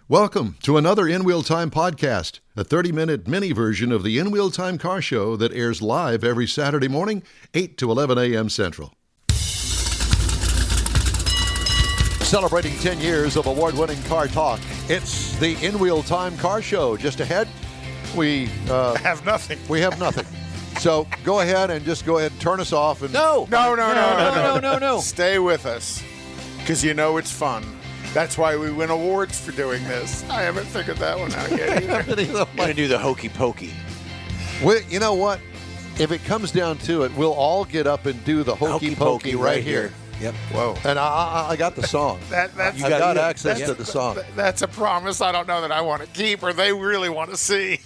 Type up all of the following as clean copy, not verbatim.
Welcome to another In Wheel Time podcast, a 30-minute mini version of the In Wheel Time car show that airs live every Saturday morning, 8 to 11 a.m. Central. Celebrating 10 years of award-winning car talk, it's the In Wheel Time car show. Just ahead, we have nothing. We have nothing. So go ahead and turn us off. And No. No. Stay with us, because you know it's fun. That's why we win awards for doing this. I haven't figured that one out yet either. I'm going to do the hokey pokey. You know what? If it comes down to it, we'll all get up and do the hokey pokey right here. Yep. Whoa. And I got the song. That's I got access to the song. That's a promise I don't know that I want to keep or they really want to see.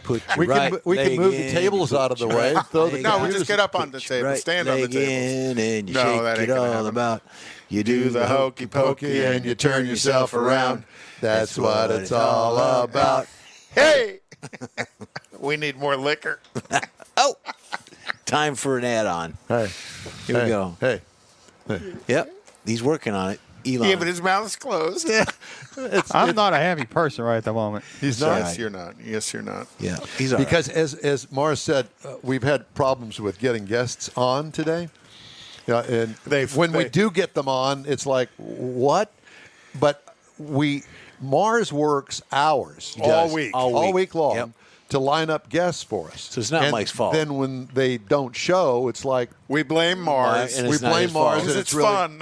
We can move the tables out of the way. No, we just get up on the table. Stand on the table. And you shake that ain't it gonna all happen. about. You do the hokey pokey and you turn yourself around. That's what it's all about. Hey! We need more liquor. Oh! Time for an add-on. Hey. Here we go. Hey. Yep. He's working on it. Elon. Yeah, but his mouth's closed. Yeah. I'm not a happy person right at the moment. He's not. Yes, you're not. Yes, you're not. Yeah. He's all right. Because as Mars said, we've had problems with getting guests on today. Yeah, and when we do get them on, it's like, what? But Mars works hours all week long to line up guests for us. So it's not Mike's fault. Then when they don't show, it's like we blame Mars. And we it's not blame his fault. Mars, and Because it's it's really fun.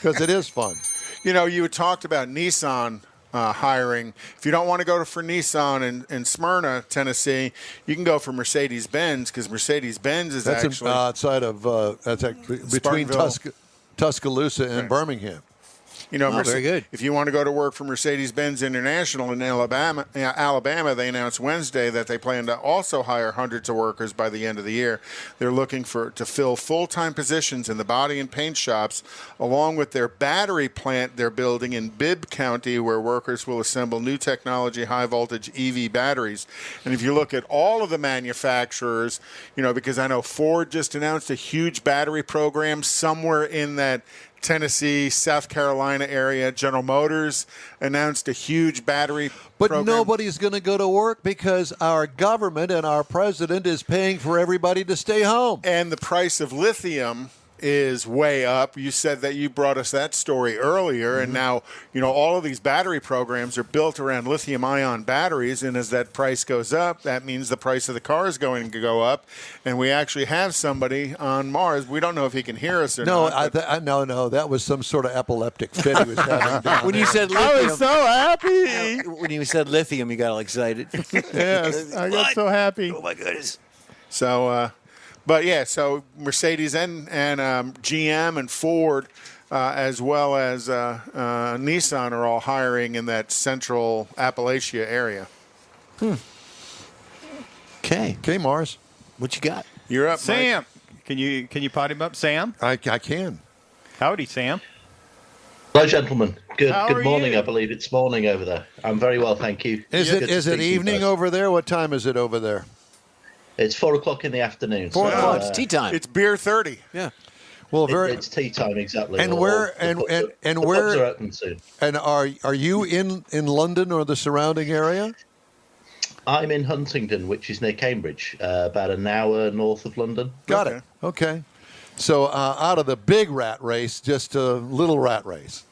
because it is fun. You know, you had talked about Nissan hiring. If you don't want to go for Nissan in Smyrna, Tennessee, you can go for Mercedes-Benz, because Mercedes-Benz is That's actually outside of between Spartanville. Tuscaloosa and Birmingham. You know, very good. If you want to go to work for Mercedes-Benz International in Alabama, they announced Wednesday that they plan to also hire hundreds of workers by the end of the year. They're looking to fill full-time positions in the body and paint shops, along with their battery plant they're building in Bibb County, where workers will assemble new technology, high-voltage EV batteries. And if you look at all of the manufacturers, you know, because I know Ford just announced a huge battery program somewhere in that Tennessee, South Carolina area. General Motors announced a huge battery program. Nobody's going to go to work because our government and our president is paying for everybody to stay home. And the price of lithium is way up. You said that you brought us that story earlier, and now, you know, all of these battery programs are built around lithium-ion batteries, and as that price goes up, that means the price of the car is going to go up, and we actually have somebody on Mars. We don't know if he can hear us or not. No, that was some sort of epileptic fit he was having. When you said lithium, I was so happy. when you said lithium, you got all excited. Yes, I got so happy. Oh my goodness! So, but yeah, so Mercedes and GM and Ford, as well as Nissan, are all hiring in that central Appalachia area. Okay, Mars. what you got? You're up, Sam, Mike. can you pot him up, Sam? I can. Howdy, Sam. Hello, gentlemen. Good How are morning. you? I believe it's morning over there. I'm very well, thank you. Is Good to it speak to you evening guys. over there? What time is it over there? It's 4:00 in the afternoon. 4 so, o'clock. It's tea time. It's beer 30. Yeah. Well, It's tea time exactly. And where the and pubs where are open soon. and are you in London or the surrounding area? I'm in Huntingdon, which is near Cambridge, about an hour north of London. Got it. Okay. So out of the big rat race, just a little rat race.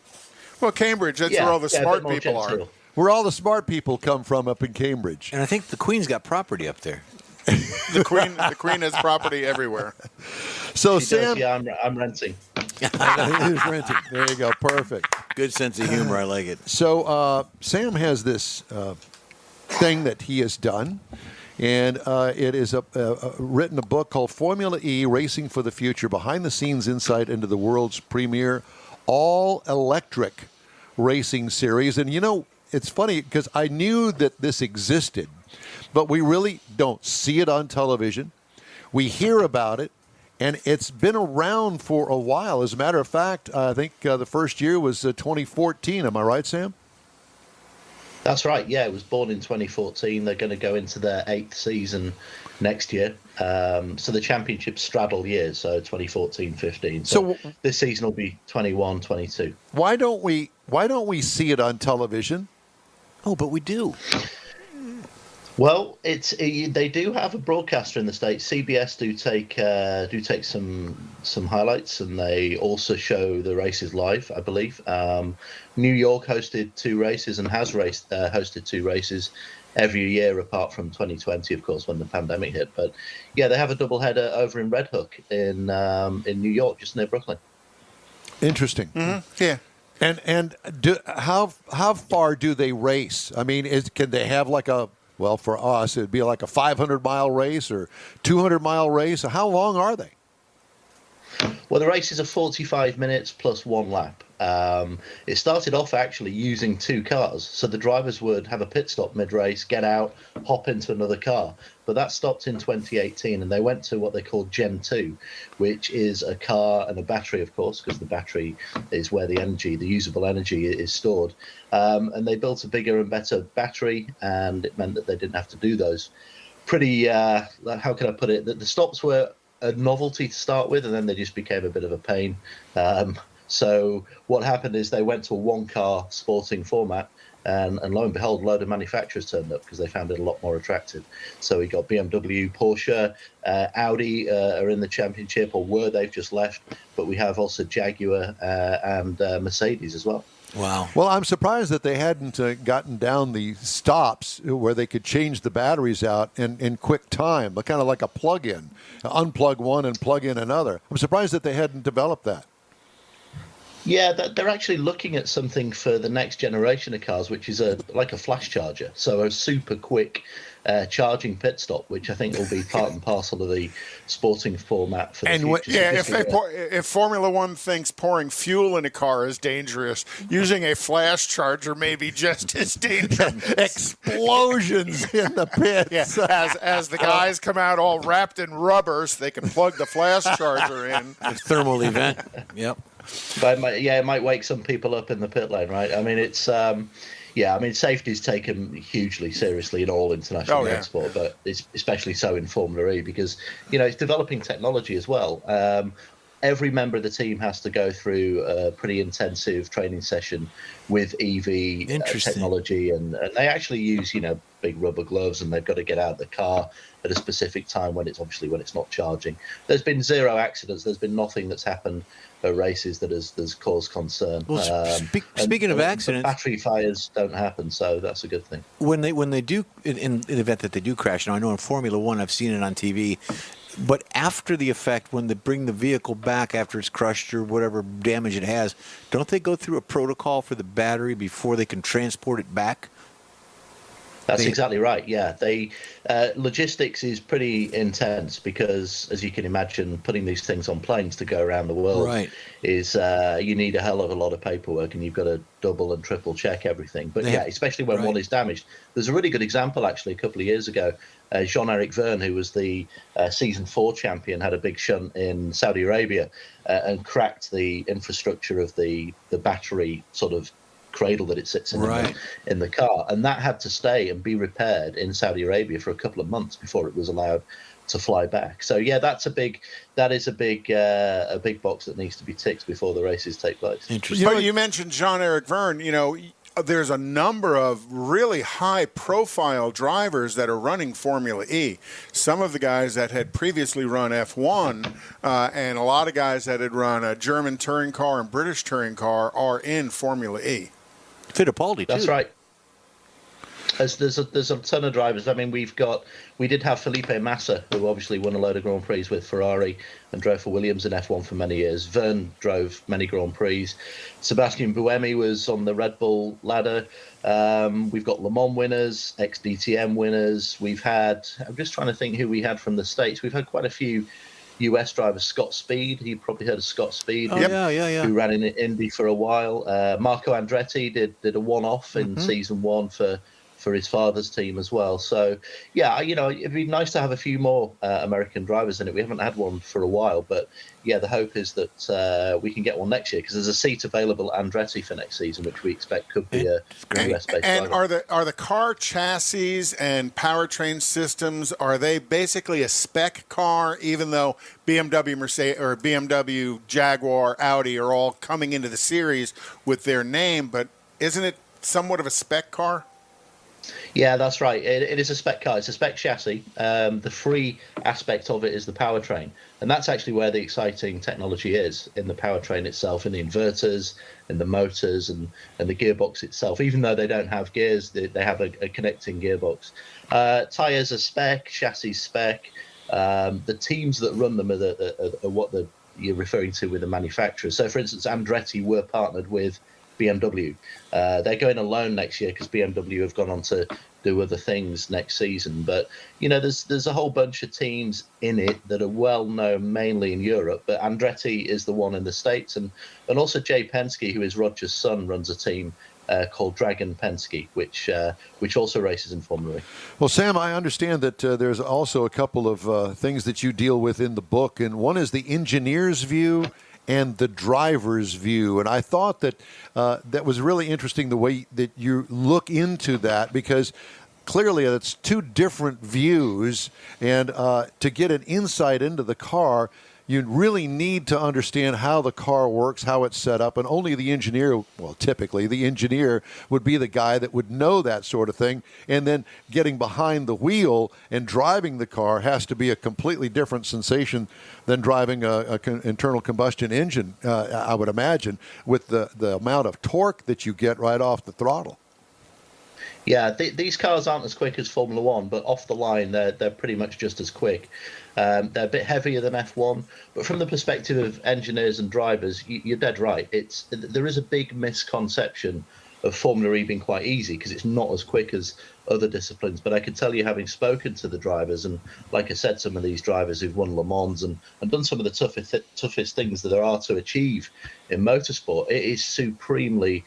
Well, Cambridge, that's where all the a bit smart more people are. genteel. Where all the smart people come from up in Cambridge. And I think the Queen's got property up there. The Queen has property everywhere. So She Sam, does, yeah, I'm renting. he's renting. There you go. Perfect. Good sense of humor. I like it. So Sam has this thing that he has done, and it is written a book called Formula E: Racing for the Future: Behind-the-Scenes Insight into the World's Premier All-Electric Racing Series. And you know, it's funny because I knew that this existed, but we really don't see it on television. We hear about it, and it's been around for a while. As a matter of fact, I think the first year was 2014. Am I right, Sam? That's right. Yeah, it was born in 2014. They're going to go into their 8th season next year. So the championships straddle years, so 2014, 15. So this season will be 21, 22. Why don't we see it on television? Oh, but we do. Well, they do have a broadcaster in the States. CBS do take some highlights, and they also show the races live, I believe. New York hosted 2 races and has hosted 2 races every year apart from 2020, of course, when the pandemic hit. But yeah, they have a doubleheader over in Red Hook in New York, just near Brooklyn. Interesting. Mm-hmm. Yeah. And how far do they race? I mean, can they have like well, for us, it'd be like a 500-mile race or 200-mile race. How long are they? Well, the races are 45 minutes plus 1 lap. It started off actually using 2 cars. So the drivers would have a pit stop mid-race, get out, hop into another car. But that stopped in 2018, and they went to what they call Gen 2, which is a car and a battery, of course, because the battery is where the usable energy is stored. And they built a bigger and better battery, and it meant that they didn't have to do those pretty, how can I put it, that the stops were a novelty to start with, and then they just became a bit of a pain. So what happened is they went to a 1-car sporting format, and lo and behold, a load of manufacturers turned up because they found it a lot more attractive. So we got BMW, Porsche, Audi are in the championship, or they've just left, but we have also Jaguar and Mercedes as well. Wow. Well, I'm surprised that they hadn't gotten down the stops where they could change the batteries out in quick time, but kind of like a plug-in, unplug one and plug in another. I'm surprised that they hadn't developed that. Yeah, they're actually looking at something for the next generation of cars, which is like a flash charger, so a super quick charging pit stop, which I think will be part and parcel of the sporting format for the future. If Formula One thinks pouring fuel in a car is dangerous, using a flash charger may be just as dangerous. Explosions in the pits. Yeah, as the guys come out all wrapped in rubber, so they can plug the flash charger in. A thermal event. Yep. But it might wake some people up in the pit lane, right? I mean, it's safety is taken hugely seriously in all international motorsport, but it's especially so in Formula E because it's developing technology as well. Every member of the team has to go through a pretty intensive training session with EV technology, and they actually use big rubber gloves, and they've got to get out of the car at a specific time when it's not charging. There's been 0 accidents. There's been nothing that's happened at races that has caused concern. Well, speaking of accidents, battery fires don't happen, so that's a good thing. When they do in the event that they do crash, now I know in Formula One I've seen it on TV, but after the effect, when they bring the vehicle back after it's crushed or whatever damage it has, don't they go through a protocol for the battery before they can transport it back? That's exactly right. Yeah, logistics is pretty intense because, as you can imagine, putting these things on planes to go around the world is you need a hell of a lot of paperwork, and you've got to double and triple check everything. But especially when one is damaged. There's a really good example actually a couple of years ago. Jean-Eric Vergne, who was the season 4 champion, had a big shunt in Saudi Arabia and cracked the infrastructure of the battery sort of cradle that it sits in the car, and that had to stay and be repaired in Saudi Arabia for a couple of months before it was allowed to fly back. So that is a big box that needs to be ticked before the races take place. Interesting. But you mentioned Jean-Eric Vergne. There's a number of really high-profile drivers that are running Formula E. Some of the guys that had previously run F1 and a lot of guys that had run a German touring car and British touring car are in Formula E. Fittipaldi, too. That's right. There's a ton of drivers. I mean, we did have Felipe Massa, who obviously won a load of Grand Prix with Ferrari and drove for Williams in F1 for many years. Vergne drove many Grand Prix. Sebastian Buemi was on the Red Bull ladder. We've got Le Mans winners, ex-DTM winners. I'm just trying to think who we had from the States. We've had quite a few US drivers. Scott Speed, you probably heard of Scott Speed. Who ran in Indy for a while. Marco Andretti did a one-off in season 1 for his father's team as well. So, it'd be nice to have a few more American drivers in it. We haven't had one for a while, but the hope is that we can get one next year because there's a seat available at Andretti for next season, which we expect could be a US-based And driver. are the car chassis and powertrain systems, are they basically a spec car, even though BMW, Mercedes, or BMW, Jaguar, Audi are all coming into the series with their name, but isn't it somewhat of a spec car? Yeah, that's right. It is a spec car. It's a spec chassis. The free aspect of it is the powertrain. And that's actually where the exciting technology is, in the powertrain itself, in the inverters, in the motors, and the gearbox itself. Even though they don't have gears, they have a connecting gearbox. Tyres are spec, chassis spec. The teams that run them are what you're referring to with the manufacturers. So, for instance, Andretti were partnered with BMW. They're going alone next year because BMW have gone on to do other things next season. But there's a whole bunch of teams in it that are well known mainly in Europe. But Andretti is the one in the States, and also Jay Penske, who is Roger's son, runs a team called Dragon Penske, which also races in Formula E. Well, Sam, I understand that there's also a couple of things that you deal with in the book, and one is the engineer's view and the driver's view. And I thought that that was really interesting, the way that you look into that, because clearly it's two different views. And to get an insight into the car, you really need to understand how the car works, how it's set up, and only the engineer, well, typically the engineer would be the guy that would know that sort of thing. And then getting behind the wheel and driving the car has to be a completely different sensation than driving an internal combustion engine, I would imagine, with the amount of torque that you get right off the throttle. Yeah, these cars aren't as quick as Formula One, but off the line, they're pretty much just as quick. They're a bit heavier than F1, but from the perspective of engineers and drivers, you're dead right. There is a big misconception of Formula E being quite easy because it's not as quick as other disciplines. But I can tell you, having spoken to the drivers, and like I said, some of these drivers who've won Le Mans and done some of the toughest things that there are to achieve in motorsport, it is supremely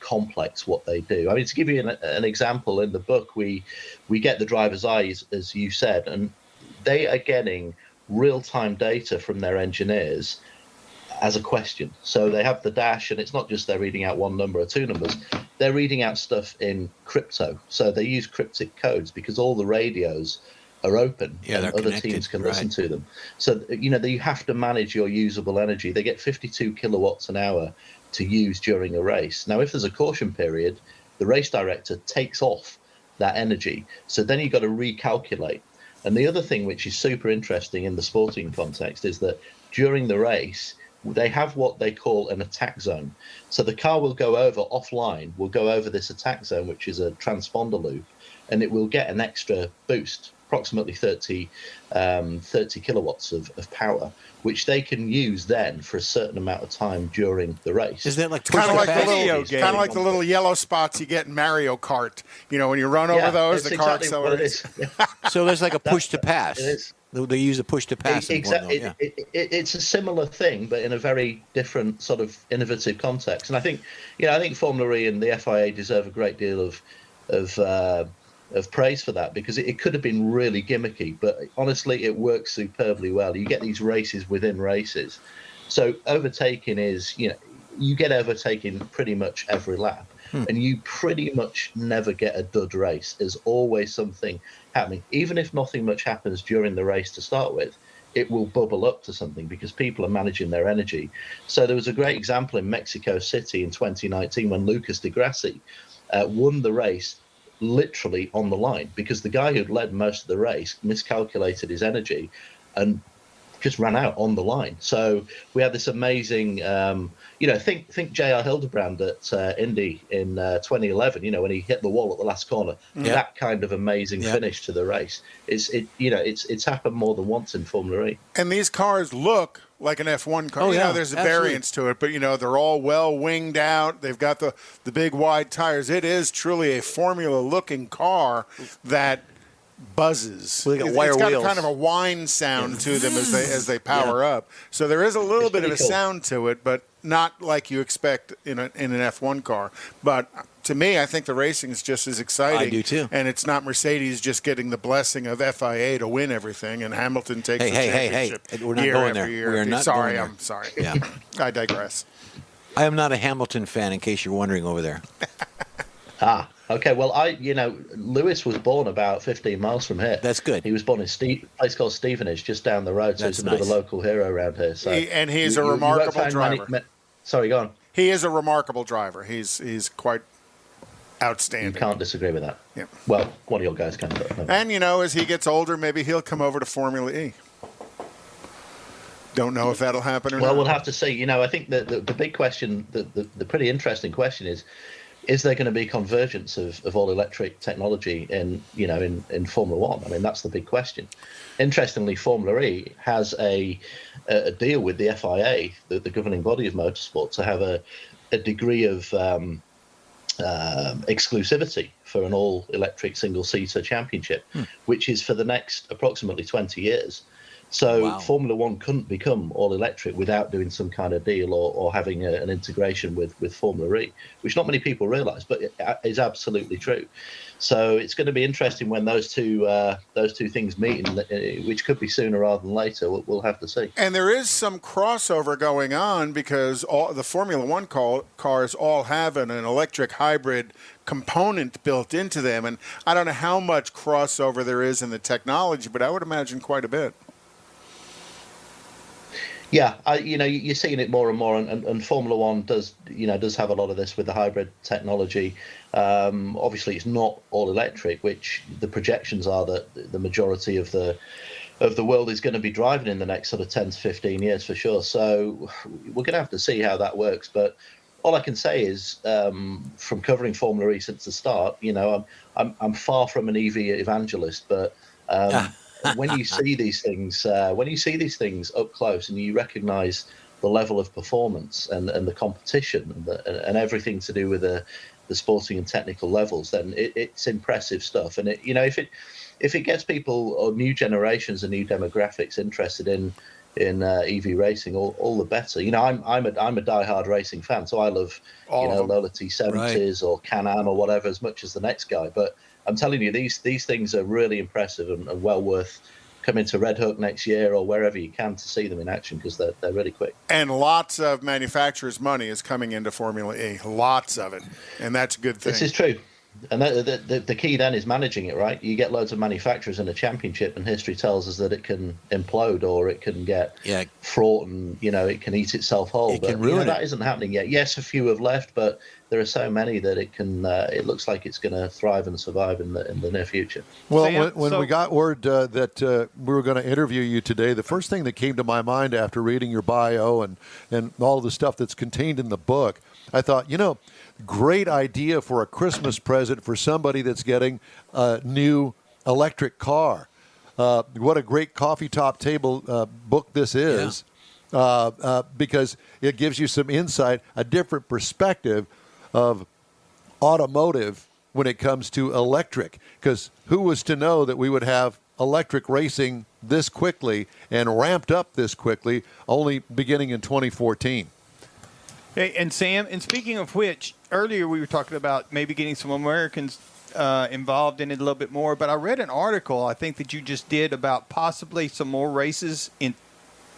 complex what they do. I mean, to give you an example, in the book, we get the driver's eyes, as you said, and they are getting real-time data from their engineers as a question. So they have the dash, and it's not just they're reading out one number or two numbers. They're reading out stuff in crypto. So they use cryptic codes because all the radios are open, and other teams can listen to them. So, you have to manage your usable energy. They get 52 kilowatts an hour to use during a race. Now, if there's a caution period, the race director takes off that energy. So then you've got to recalculate. And the other thing which is super interesting in the sporting context is that during the race, they have what they call an attack zone. So the car will go over offline, will go over this attack zone, which is a transponder loop, and it will get an extra boost, approximately 30 kilowatts of power, which they can use then for a certain amount of time during the race. Is that like kind of like the little yellow spots you get in Mario Kart? When you run over those, the car accelerates. So there's like a push to pass. It is. They use a push to pass. Exactly. It's a similar thing, but in a very different sort of innovative context. And I think, Formula E and the FIA deserve a great deal of praise for that, because it could have been really gimmicky, but honestly, it works superbly well. You get these races within races. So overtaking is, you get overtaking pretty much every lap. And you pretty much never get a dud race. There's always something happening. Even if nothing much happens during the race to start with, it will bubble up to something because people are managing their energy. So there was a great example in Mexico City in 2019 when Lucas Di Grassi won the race literally on the line, because the guy who'd led most of the race miscalculated his energy and just ran out on the line. So we had this amazing, think J.R. Hildebrand at Indy in 2011, when he hit the wall at the last corner. That kind of amazing finish to the race. It's happened more than once in Formula E. And these cars look like an F1 car. There's a variance to it, but they're all well winged out. They've got the big wide tires. It is truly a Formula-looking car that buzzes. Well, it's got kind of a whine sound to them as they power up. So there is a little bit of a sound to it, but not like you expect in an F1 car. But to me, I think the racing is just as exciting. I do too. And it's not Mercedes just getting the blessing of FIA to win everything, and Hamilton takes the championship We're not year going after there. year. We are not sorry, going there. I'm sorry. Yeah. I digress. I am not a Hamilton fan, in case you're wondering over there. Okay. Well, Lewis was born about 15 miles from here. That's good. He was born in a place called Stevenage, just down the road. So he's a bit of a local hero around here. So he's a remarkable driver. Sorry, go on. He is a remarkable driver. He's quite Outstanding. You can't disagree with that. Yeah. Well, one of your guys can. But no. And, as he gets older, maybe he'll come over to Formula E. Don't know if that'll happen or not. Well, we'll have to see. I think that the big question, the pretty interesting question is there going to be convergence of all electric technology in Formula One? I mean, that's the big question. Interestingly, Formula E has a deal with the FIA, the governing body of motorsport, to have a degree of exclusivity for an all-electric single-seater championship, which is for the next approximately 20 years. So Wow. Formula One couldn't become all-electric without doing some kind of deal or having an integration with Formula E, which not many people realise, but it is absolutely true. So it's going to be interesting when those two things meet, which could be sooner rather than later. We'll have to see. And there is some crossover going on because all the Formula One cars all have an electric hybrid component built into them. And I don't know how much crossover there is in the technology, but I would imagine quite a bit. Yeah, you're seeing it more and more, and Formula One does have a lot of this with the hybrid technology. Obviously, it's not all electric, which the projections are that the majority of the world is going to be driving in the next sort of 10 to 15 years for sure. So we're going to have to see how that works. But all I can say is, from covering Formula E since the start, I'm far from an EV evangelist, but. When you see these things, up close, and you recognise the level of performance and the competition and everything to do with the sporting and technical levels, then it's impressive stuff. And if it gets people or new generations and new demographics interested in EV racing, all the better. I'm a diehard racing fan, so I love Lola T70s or Can-Am or whatever as much as the next guy, but. I'm telling you, these things are really impressive and well worth coming to Red Hook next year or wherever you can to see them in action because they're really quick. And lots of manufacturers' money is coming into Formula E. Lots of it. And that's a good thing. This is true. And the key then is managing it, right? You get loads of manufacturers in a championship, and history tells us that it can implode or it can get fraught and, it can eat itself whole. It can ruin that isn't happening yet. Yes, a few have left, but there are so many that it looks like it's going to thrive and survive in the near future. Well, Sam, when we got word that we were going to interview you today, the first thing that came to my mind after reading your bio and all the stuff that's contained in the book, I thought, great idea for a Christmas present for somebody that's getting a new electric car. What a great coffee top table book this is, because it gives you some insight, a different perspective of automotive when it comes to electric. Because who was to know that we would have electric racing this quickly and ramped up this quickly, only beginning in 2014? Hey, and Sam, and speaking of which, earlier we were talking about maybe getting some Americans involved in it a little bit more, but I read an article, I think, that you just did about possibly some more races in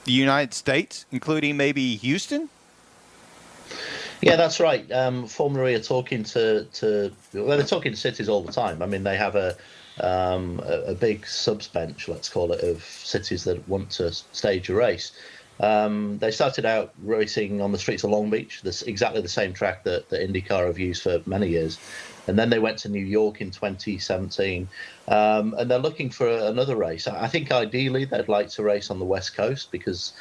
the United States, including maybe Houston? Yeah, that's right. Formula E are talking they're talking to cities all the time. I mean, they have a big subbench, let's call it, of cities that want to stage a race. They started out racing on the streets of Long Beach, exactly the same track that IndyCar have used for many years. And then they went to New York in 2017, and they're looking for another race. I think ideally they'd like to race on the West Coast because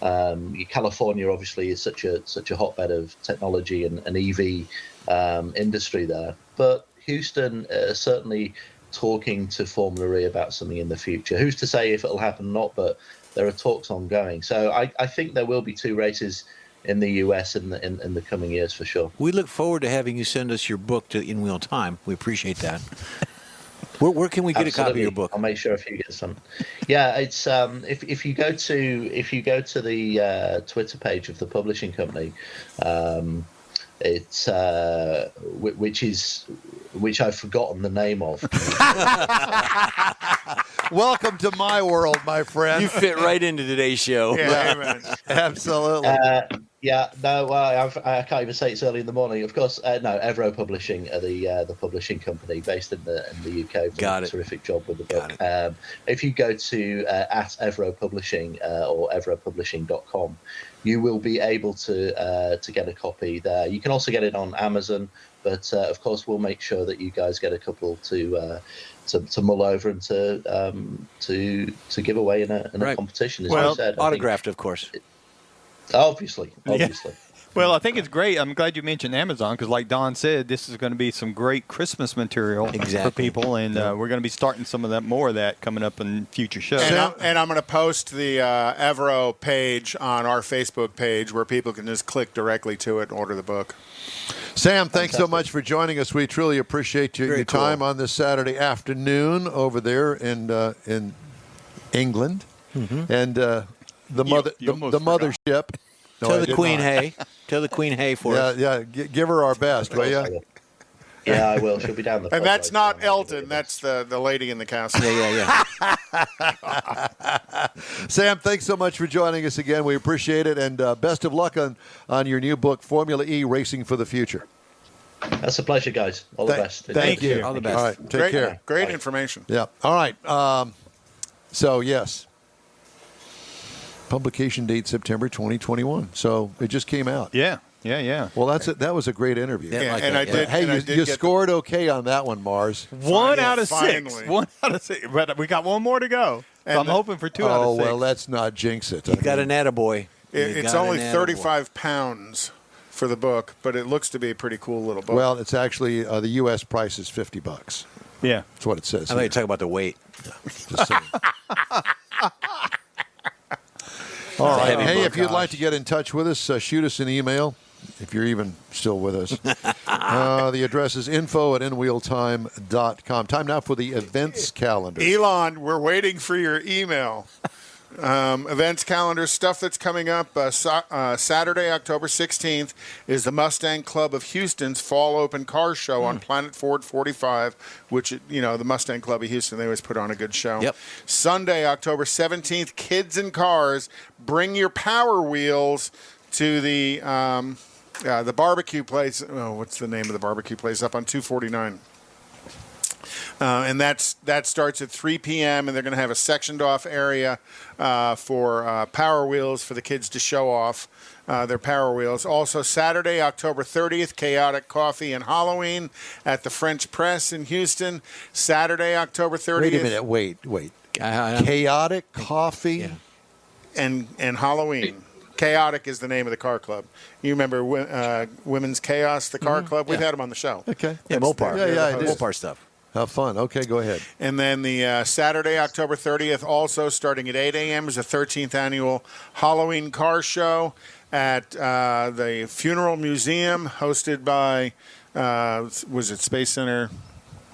California obviously is such a hotbed of technology and EV industry there. But Houston certainly talking to Formula E about something in the future. Who's to say if it'll happen or not, but there are talks ongoing. So I think there will be two races in the US in the coming years for sure. We look forward to having you send us your book to In Wheel Time. We appreciate that. Where can we get a copy of your book? I'll make sure if you get some. Yeah, it's if you go to the Twitter page of the publishing company, it's which I've forgotten the name of. Welcome to my world, my friend. You fit right into today's show. Yeah, amen. Absolutely. I can't even say it's early in the morning. Of course, no. Evro Publishing are the publishing company based in the UK. Got a it. Terrific job with the book. If you go to at Evro Publishing or evropublishing.com, you will be able to get a copy there. You can also get it on Amazon But of course, we'll make sure that you guys get a couple to mull over and to give away in a competition. As you said, autographed, of course. Obviously. Well, I think it's great. I'm glad you mentioned Amazon because, like Don said, this is going to be some great Christmas material for people, and we're going to be starting some of that more of that coming up in future shows. And I'm going to post the Evero page on our Facebook page where people can just click directly to it and order the book. Sam, thanks so much for joining us. We truly appreciate your time on this Saturday afternoon over there in England, and the mothership. No, Tell the Queen hey. Tell the Queen hey for us. Yeah. Give her our best, will you? Yeah, I will. She'll be down the. And that's not Elton. That's the lady in the castle. Yeah. Sam, thanks so much for joining us again. We appreciate it, and best of luck on your new book, Formula E: Racing for the Future. That's a pleasure, guys. All the best. Thank you. All the best. All right, take care. Great information. Yeah. All right. So yes. Publication date September 2021. So it just came out. Yeah. Well, that was a great interview. Yeah, and I did. Hey, and I you did scored okay on that one, Mars. 1 out of 6. Finally. 1 out of 6. But we got one more to go. So I'm hoping for 2 out of 6. Oh, well, let's not jinx it. You got an attaboy. It's only 35 pounds for the book, but it looks to be a pretty cool little book. Well, it's actually the U.S. price is $50. Yeah. That's what it says. I thought you were talking about the weight. Just saying. All right. Hey, if you'd like to get in touch with us, shoot us an email, if you're even still with us. The address is info@nwheeltime.com. Time now for the events calendar. Elon, we're waiting for your email. Events calendar, stuff that's coming up. Saturday, October 16th, is the Mustang Club of Houston's Fall Open Car Show on Planet Ford 45, which, the Mustang Club of Houston, they always put on a good show. Yep. Sunday, October 17th, Kids and Cars, bring your Power Wheels to the barbecue place. Oh, what's the name of the barbecue place up on 249? And that starts at 3 p.m., and they're going to have a sectioned-off area for Power Wheels for the kids to show off their Power Wheels. Also, Saturday, October 30th, Chaotic Coffee and Halloween at the French Press in Houston. Saturday, October 30th. Wait a minute. Wait. Chaotic Coffee and Halloween. Chaotic is the name of the car club. You remember Women's Chaos, the car club? We've had them on the show. Okay. Yeah, Mopar. Yeah, Mopar stuff. How fun. Okay, go ahead. And then the Saturday, October 30th, also starting at 8 a.m., is the 13th annual Halloween Car Show at the Funeral Museum, hosted by, was it Space Center?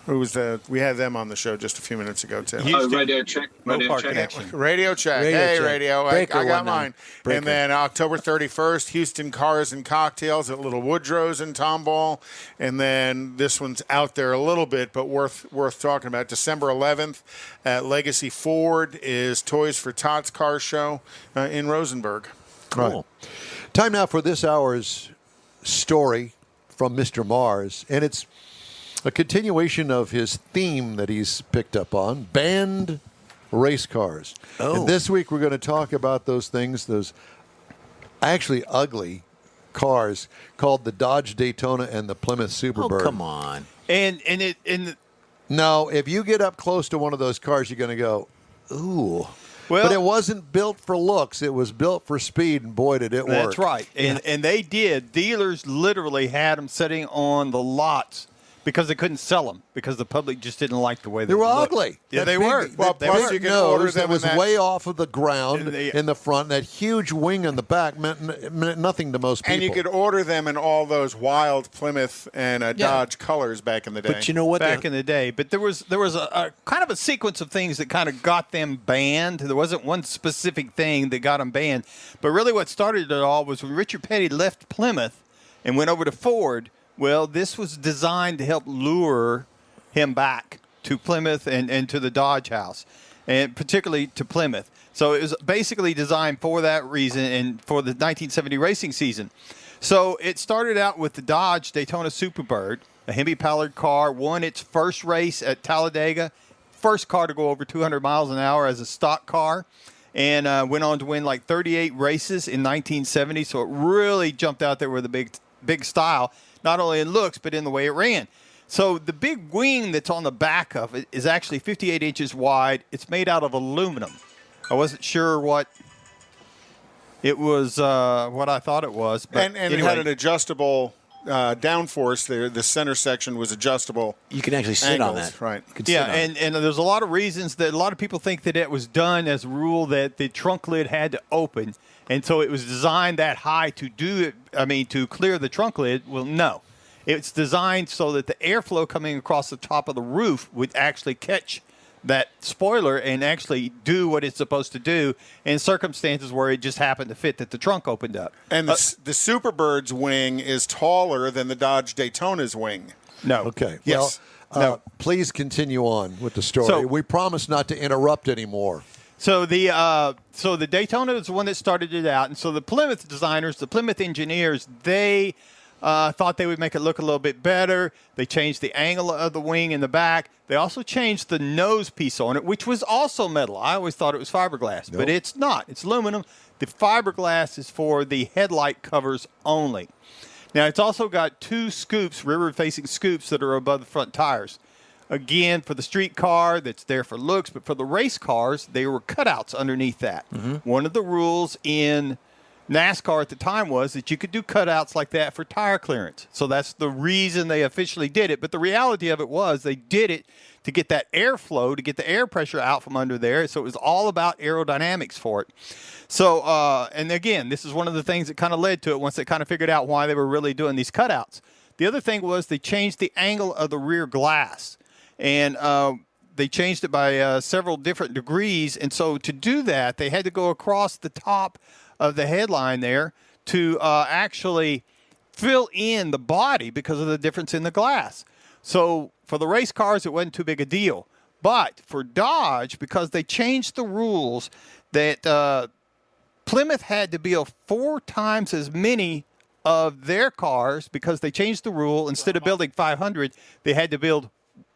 We had them on the show just a few minutes ago, too. Radio Check. Radio Check. Radio Check. Hey, Radio. I got mine. And then October 31st, Houston Cars and Cocktails at Little Woodrow's in Tomball. And then this one's out there a little bit, but worth talking about. December 11th at Legacy Ford is Toys for Tots Car Show in Rosenberg. Cool. Right. Time now for this hour's story from Mr. Mars. And it's a continuation of his theme that he's picked up on, banned race cars. Oh. And this week we're going to talk about those things, those actually ugly cars called the Dodge Daytona and the Plymouth Superbird. Oh, come on. No, if you get up close to one of those cars, you're going to go, ooh. Well, but it wasn't built for looks. It was built for speed, and boy, did it work. That's right. And they did. Dealers literally had them sitting on the lots because they couldn't sell them because the public just didn't like the way they were looked. Ugly. Yeah, they were. Well, plus you can order them that was way off of the ground in the front. That huge wing in the back meant nothing to most people. And you could order them in all those wild Plymouth and Dodge colors back in the day. But you know what? Back in the day. But there was a kind of a sequence of things that kind of got them banned. There wasn't one specific thing that got them banned. But really what started it all was when Richard Petty left Plymouth and went over to Ford. Well, this was designed to help lure him back to Plymouth and to the Dodge house, and particularly to Plymouth. So it was basically designed for that reason and for the 1970 racing season. So it started out with the Dodge Daytona Superbird, a Hemi-powered car, won its first race at Talladega, first car to go over 200 miles an hour as a stock car, and went on to win like 38 races in 1970. So it really jumped out there with a big style. not only in looks, but in the way it ran. So the big wing that's on the back of it is actually 58 inches wide. It's made out of aluminum. I wasn't sure what it was, what I thought it was. But and anyway. it had an adjustable downforce there. The center section was adjustable. You can actually sit on that. Right. You could sit Yeah, on it. and there's a lot of reasons that a lot of people think that it was done as a rule that the trunk lid had to open. And so it was designed that high to do it, to clear the trunk lid. Well, no. It's designed so that the airflow coming across the top of the roof would actually catch that spoiler and actually do what it's supposed to do in circumstances where it just happened to fit that the trunk opened up. And the Superbirds wing is taller than the Dodge Daytona's wing. No. Okay. Yes. Well, please continue on with the story. So- We promise not to interrupt anymore. So the Daytona is the one that started it out, and so the Plymouth designers, the Plymouth engineers, they thought they would make it look a little bit better. They changed the angle of the wing in the back. They also changed the nose piece on it, which was also metal. I always thought it was fiberglass, but it's not. It's aluminum. The fiberglass is for the headlight covers only. Now, it's also got two scoops, rearward-facing scoops, that are above the front tires. Again, for the street car, that's there for looks, but for the race cars, there were cutouts underneath that. One of the rules in NASCAR at the time was that you could do cutouts like that for tire clearance. So that's the reason they officially did it. But the reality of it was they did it to get that airflow, to get the air pressure out from under there. So it was all about aerodynamics for it. So, and again, this is one of the things that kind of led to it once they kind of figured out why they were really doing these cutouts. The other thing was they changed the angle of the rear glass. And they changed it by several different degrees. And so to do that, they had to go across the top of the headline there to actually fill in the body because of the difference in the glass. So for the race cars, it wasn't too big a deal. But for Dodge, because they changed the rules that Plymouth had to build 4 times as many of their cars because they changed the rule. Instead of building 500, they had to build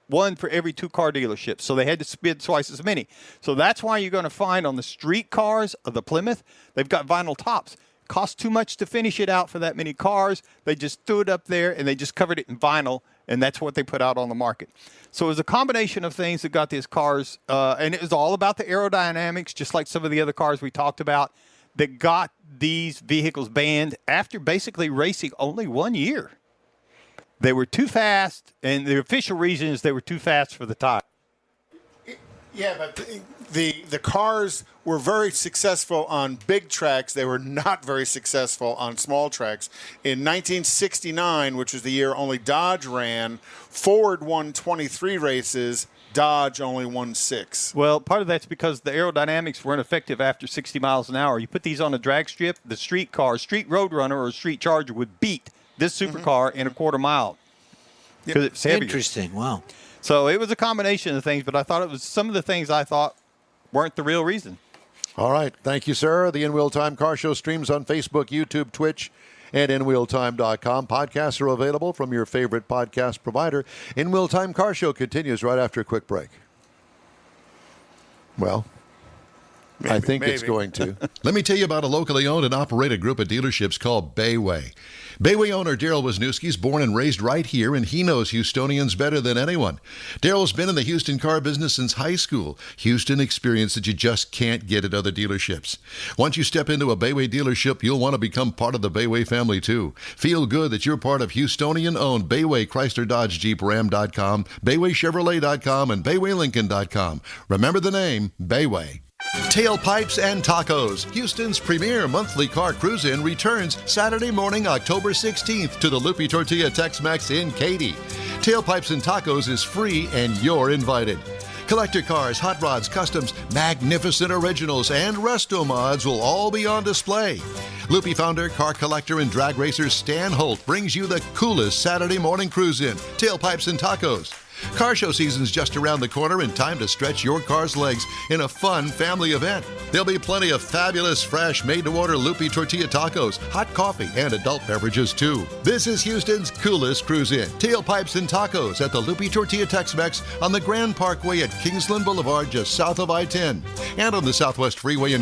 one for every 2 car dealerships. So they had to spend twice as many. So that's why you're going to find on the street cars of the Plymouth, they've got vinyl tops. Cost too much to finish it out for that many cars. They just threw it up there and they just covered it in vinyl, and that's what they put out on the market. So it was a combination of things that got these cars, and it was all about the aerodynamics, just like some of the other cars we talked about, that got these vehicles banned after basically racing only 1 year. They were too fast, and the official reason is they were too fast for the tire. Yeah, but the cars were very successful on big tracks. They were not very successful on small tracks. In 1969, which was the year only Dodge ran, Ford won 23 races. Dodge only won 6. Well, part of that's because the aerodynamics weren't effective after 60 miles an hour. You put these on a drag strip, the street car, street Roadrunner or street Charger would beat this supercar in a quarter mile because it's heavier. Interesting. Wow. So it was a combination of things, but I thought it was some of the things I thought weren't the real reason. All right. Thank you, sir. The In Wheel Time Car Show streams on Facebook, YouTube, Twitch, and InWheelTime.com. Podcasts are available from your favorite podcast provider. In Wheel Time Car Show continues right after a quick break. Well, I think it's going to. Let me tell you about a locally owned and operated group of dealerships called Bayway. Bayway owner Daryl Wisniewski is born and raised right here, and he knows Houstonians better than anyone. Daryl's been in the Houston car business since high school. Houston experience that you just can't get at other dealerships. Once you step into a Bayway dealership, you'll want to become part of the Bayway family, too. Feel good that you're part of Houstonian-owned Bayway Chrysler Dodge Jeep Ram.com, BaywayChevrolet.com, and BaywayLincoln.com. Remember the name, Bayway. Tailpipes and Tacos, Houston's premier monthly car cruise-in, returns Saturday morning, October 16th to the Lupi Tortilla Tex-Mex in Katy. Tailpipes and Tacos is free and you're invited. Collector cars, hot rods, customs, magnificent originals, and resto mods will all be on display. Lupi founder, car collector, and drag racer Stan Holt brings you the coolest Saturday morning cruise-in, Tailpipes and Tacos. Car show season's just around the corner and time to stretch your car's legs in a fun family event. There'll be plenty of fabulous, fresh, made-to-order Lupi tortilla tacos, hot coffee, and adult beverages, too. This is Houston's coolest cruise-in, Tailpipes and Tacos at the Lupi Tortilla Tex-Mex on the Grand Parkway at Kingsland Boulevard, just south of I-10, and on the Southwest Freeway in